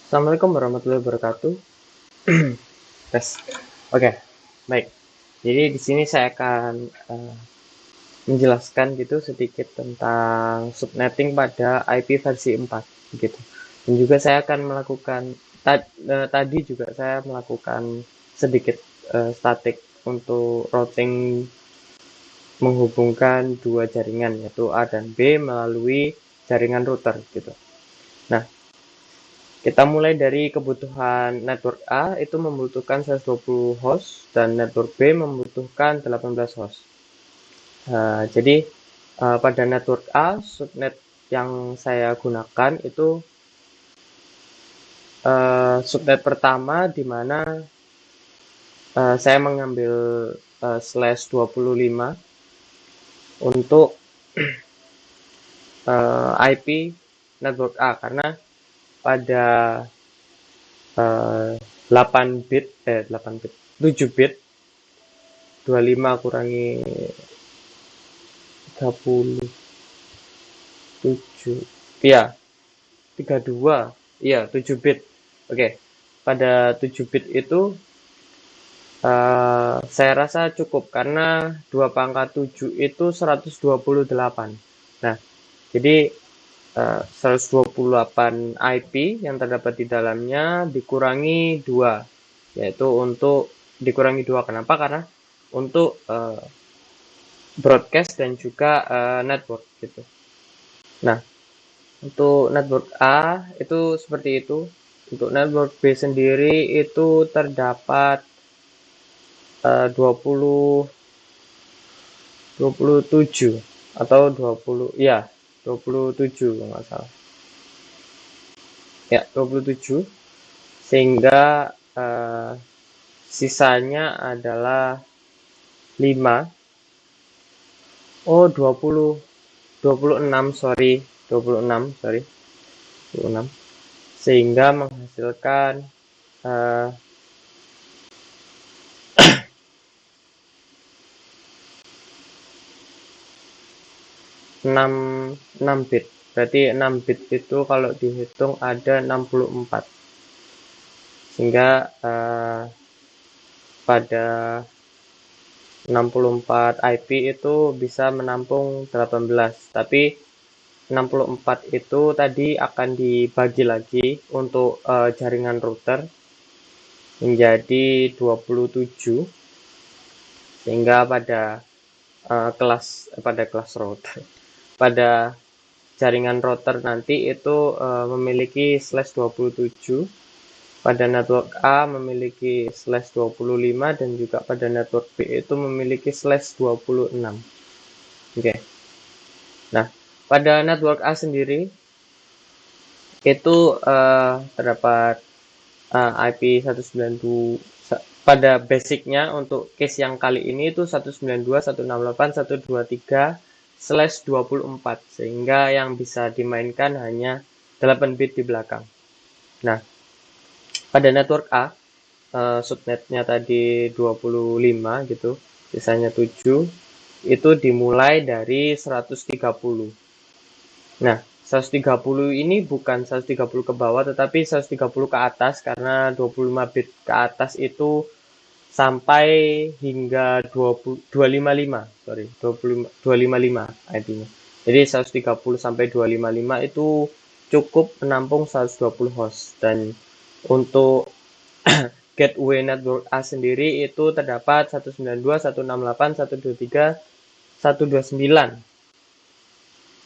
Assalamualaikum warahmatullahi wabarakatuh. Tes. Oke, baik. Jadi di sini saya akan menjelaskan gitu sedikit tentang subnetting pada IP versi 4 gitu. Dan juga saya akan melakukan tadi juga saya melakukan sedikit statik untuk routing menghubungkan dua jaringan yaitu A dan B melalui jaringan router gitu. Nah, kita mulai dari kebutuhan network A itu membutuhkan 120 host dan network B membutuhkan 18 host. Jadi pada network A, subnet yang saya gunakan itu subnet pertama di mana saya mengambil slash 25 untuk IP network A karena pada 8 bit 7 bit 25 kurangi 37 ya 32 iya 7 bit. Oke, pada 7 bit itu saya rasa cukup karena 2 pangkat 7 itu 128. Nah, jadi 128 IP yang terdapat di dalamnya dikurangi 2, yaitu untuk dikurangi 2. Kenapa? Karena untuk broadcast dan juga network gitu. Nah, untuk network A itu seperti itu. Untuk network B sendiri itu terdapat 27 atau 20 ya 27 kalau nggak salah. Ya, 27 sehingga sisanya adalah 5. Oh, 26 sorry. 26 sehingga menghasilkan 6 bit. Berarti 6 bit itu kalau dihitung ada 64. Sehingga pada 64 IP itu bisa menampung 18. Tapi 64 itu tadi akan dibagi lagi untuk jaringan router menjadi 27 sehingga pada kelas router pada jaringan router nanti itu memiliki slash 27, pada network A memiliki slash 25 dan juga pada network B itu memiliki slash 26. Oke. Nah, pada network A sendiri itu terdapat IP 192 pada basicnya untuk case yang kali ini itu 192.168.123/24 sehingga yang bisa dimainkan hanya 8 bit di belakang. Nah, pada network A subnetnya tadi 25 gitu, sisanya 7, itu dimulai dari 130. Nah, 130 ini bukan 130 ke bawah tetapi 130 ke atas karena 25 bit ke atas itu sampai hingga 255, sorry, 255 IP-nya. Jadi 130 sampai 255 itu cukup menampung 120 host dan untuk gateway network A sendiri itu terdapat 192, 168, 123, 129.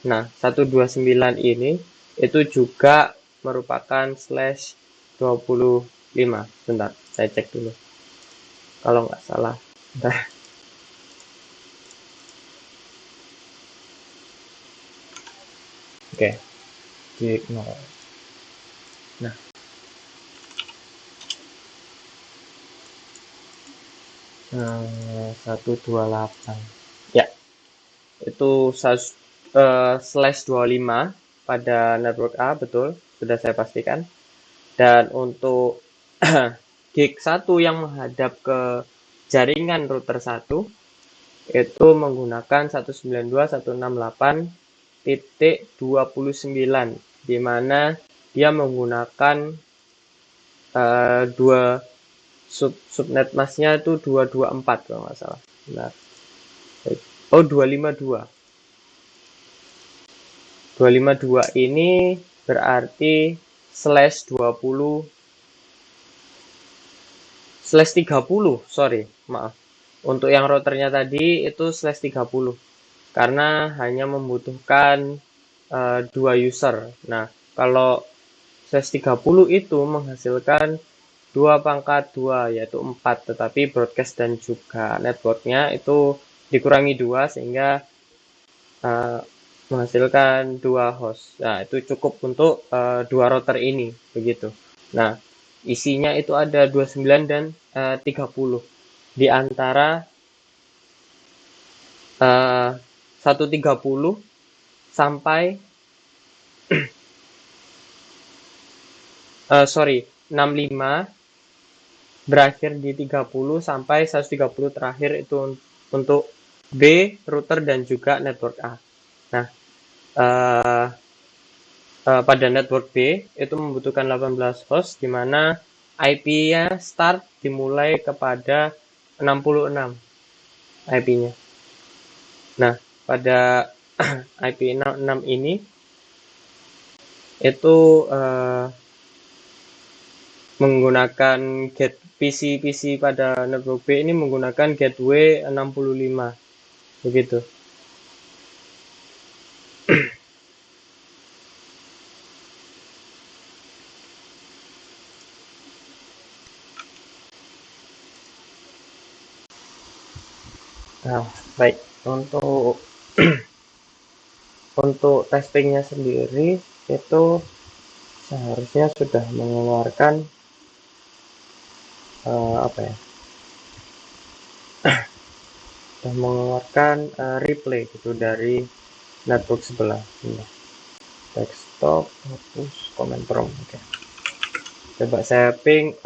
Nah, 129 ini itu juga merupakan slash 25. Bentar, saya cek dulu. Kalau nggak salah. Bentar. Oke, di ignore. Nah, 128. Ya, itu slash 25 pada network A, betul. Sudah saya pastikan. Dan untuk gig 1 yang menghadap ke jaringan router 1 itu menggunakan 192.168.29 di mana dia menggunakan dua subnet masknya itu 224 kalau nggak salah. Benar. Oh, 252. 252 ini berarti /30, sorry, maaf. Untuk yang routernya tadi itu /30 karena hanya membutuhkan 2 user. Nah, kalau /30 itu menghasilkan 2/2 yaitu 4, tetapi broadcast dan juga networknya itu dikurangi 2 sehingga menghasilkan 2 host. Nah, itu cukup untuk 2 router ini, begitu. Nah, isinya itu ada 29 dan 30. Di antara 130 sampai 65 berakhir di 30 sampai 130 terakhir itu untuk B, router dan juga network A. Nah, pada network B itu membutuhkan 18 host, di mana IP-nya start dimulai kepada 66 IP-nya. Nah, pada IP 66 ini itu menggunakan PC pada network B ini menggunakan gateway 65, begitu. Nah, baik, untuk untuk testingnya sendiri itu seharusnya sudah mengeluarkan sudah mengeluarkan replay gitu dari network sebelah. Nah, desktop hapus command prompt. Oke. Coba saya ping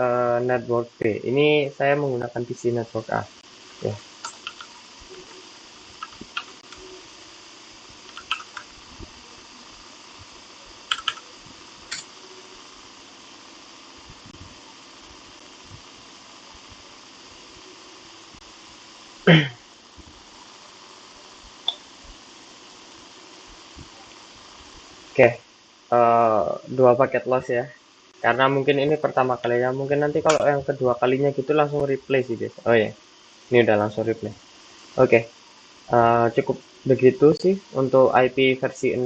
network B. Ini saya menggunakan PC network A. Oke. Oke, 2 paket loss ya. Karena mungkin ini pertama kalinya, mungkin nanti kalau yang kedua kalinya gitu langsung replay sih guys. Oh ya, ini udah langsung replay. Oke, cukup begitu sih untuk IP versi 6.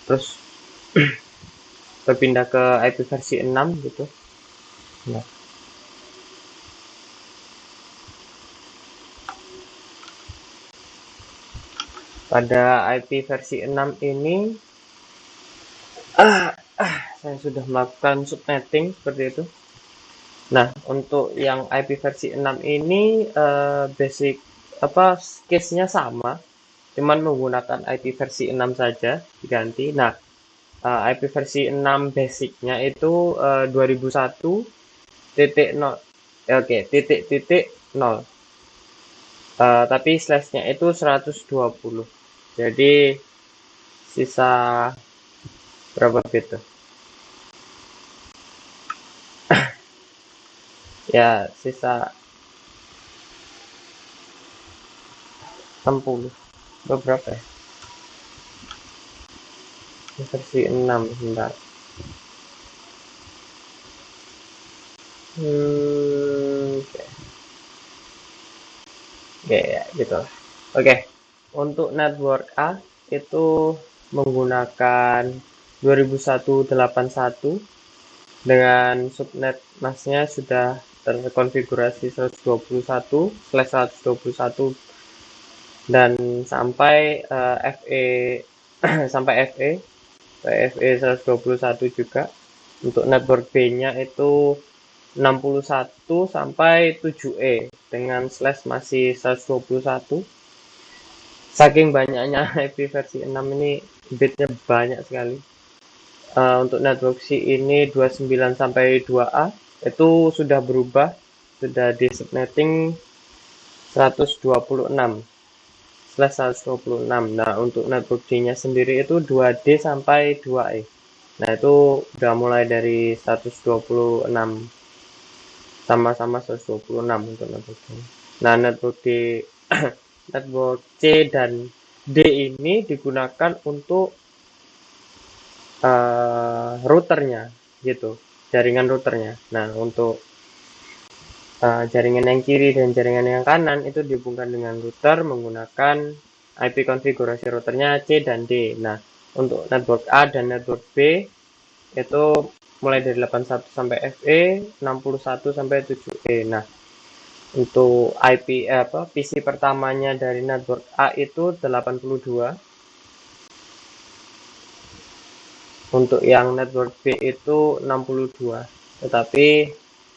Terus berpindah ke IP versi 6 gitu. Nah, pada IP versi 6 ini saya sudah melakukan subnetting seperti itu. Nah, untuk yang IP versi 6 ini basic case-nya sama, cuman menggunakan IP versi 6 saja diganti. Nah, IP versi 6 basicnya itu 2001.0, oke, titik 0. Tapi slash-nya itu 120. Jadi sisa berapa bit tuh? Ya, sisa 60. Berapa ya? Versi 6, sebentar. Oke. Oke, ya, gitu lah. Oke, untuk network A itu menggunakan 2181 dengan subnet masknya sudah terkonfigurasi 121/121 dan sampai FE sampai FE 121 juga. Untuk network B-nya itu 61 sampai 7E dengan slash masih 121. Saking banyaknya IP versi 6 ini bitnya banyak sekali. Untuk network C ini 29 sampai 2A itu sudah berubah, sudah di subnetting 126/126. Nah, untuk network D-nya sendiri itu 2D sampai 2E. Nah, itu udah mulai dari 126, sama-sama 126 untuk network D. Nah, network D network C dan D ini digunakan untuk routernya gitu, jaringan routernya. Nah, untuk jaringan yang kiri dan jaringan yang kanan itu dihubungkan dengan router menggunakan IP konfigurasi routernya C dan D. Nah, untuk network A dan network B itu mulai dari 81 sampai FE, 61 sampai 7E. Nah, untuk IP PC pertamanya dari network A itu 82. Untuk yang network B itu 62. Tetapi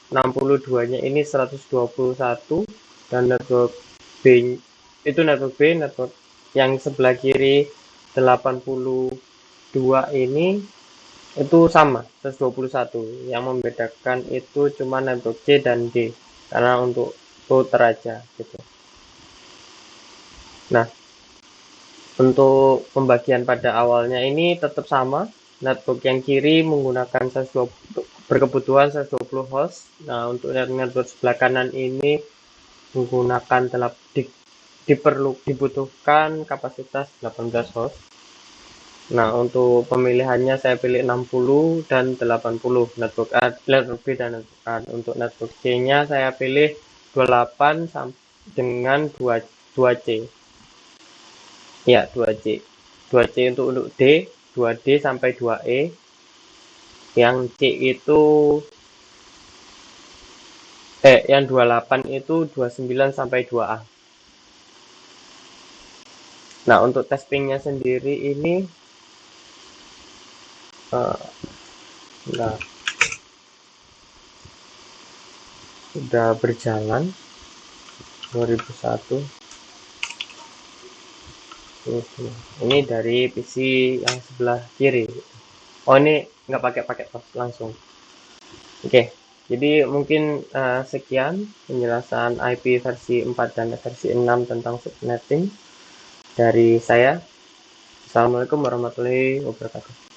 62-nya ini 121, dan network B itu network B, network yang sebelah kiri 82 ini itu sama 121. Yang membedakan itu cuma network C dan D, karena untuk router aja gitu. Nah, untuk pembagian pada awalnya ini tetap sama. Network yang kiri menggunakan 120, berkebutuhan 120 host. Nah, untuk network sebelah kanan ini menggunakan dibutuhkan kapasitas 18 host. Nah, untuk pemilihannya saya pilih 60 dan 80 network A, network B dan network A. Untuk network C-nya saya pilih 28 dengan 2C. Ya, 2C. 2C untuk D, 2D sampai 2E. Yang C itu yang 28 itu 29 sampai 2A. Nah, untuk testingnya sendiri ini nah, sudah berjalan 2001. Ini dari PC yang sebelah kiri. Oh, ini nggak pakai host langsung. Oke, jadi mungkin sekian penjelasan IP versi 4 dan versi 6 tentang subnetting dari saya. Assalamualaikum warahmatullahi wabarakatuh.